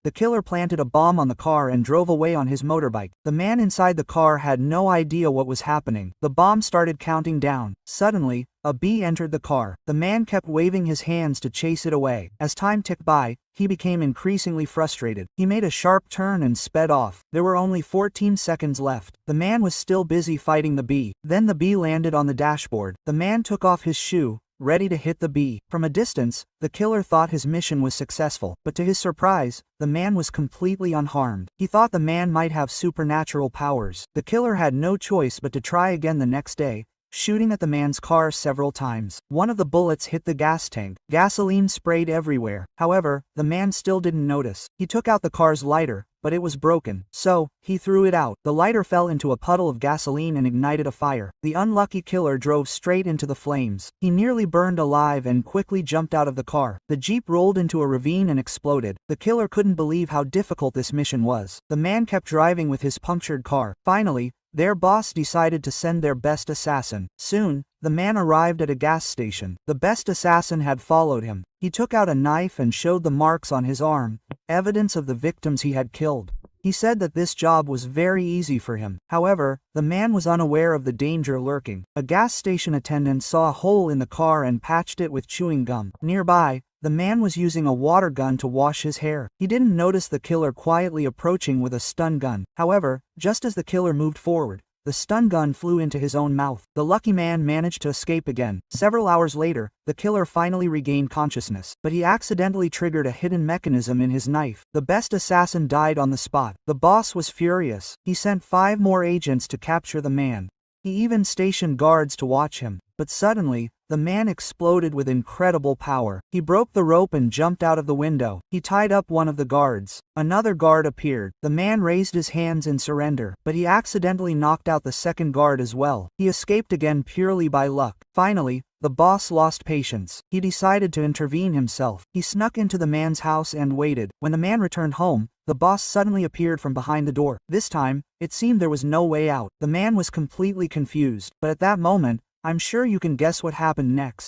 The killer planted a bomb on the car and drove away on his motorbike. The man inside the car had no idea what was happening. The bomb started counting down. Suddenly, a bee entered the car. The man kept waving his hands to chase it away. As time ticked by, he became increasingly frustrated. He made a sharp turn and sped off. There were only 14 seconds left. The man was still busy fighting the bee. Then the bee landed on the dashboard. The man took off his shoe, ready to hit the bee. From a distance, the killer thought his mission was successful, but to his surprise, the man was completely unharmed. He thought the man might have supernatural powers. The killer had no choice but to try again the next day, shooting at the man's car several times. One of the bullets hit the gas tank. Gasoline sprayed everywhere. However, the man still didn't notice. He took out the car's lighter, but it was broken. So, he threw it out. The lighter fell into a puddle of gasoline and ignited a fire. The unlucky killer drove straight into the flames. He nearly burned alive and quickly jumped out of the car. The Jeep rolled into a ravine and exploded. The killer couldn't believe how difficult this mission was. The man kept driving with his punctured car. Finally, their boss decided to send their best assassin. Soon, the man arrived at a gas station. The best assassin had followed him. He took out a knife and showed the marks on his arm, evidence of the victims he had killed. He said that this job was very easy for him. However, the man was unaware of the danger lurking. A gas station attendant saw a hole in the car and patched it with chewing gum. Nearby, the man was using a water gun to wash his hair. He didn't notice the killer quietly approaching with a stun gun. However, just as the killer moved forward, the stun gun flew into his own mouth. The lucky man managed to escape again. Several hours later, the killer finally regained consciousness, but he accidentally triggered a hidden mechanism in his knife. The best assassin died on the spot. The boss was furious. He sent 5 more agents to capture the man. He even stationed guards to watch him. But suddenly, the man exploded with incredible power. He broke the rope and jumped out of the window. He tied up one of the guards. Another guard appeared. The man raised his hands in surrender, but he accidentally knocked out the second guard as well. He escaped again purely by luck. Finally, the boss lost patience. He decided to intervene himself. He snuck into the man's house and waited. When the man returned home, the boss suddenly appeared from behind the door. This time, it seemed there was no way out. The man was completely confused, but at that moment, I'm sure you can guess what happened next.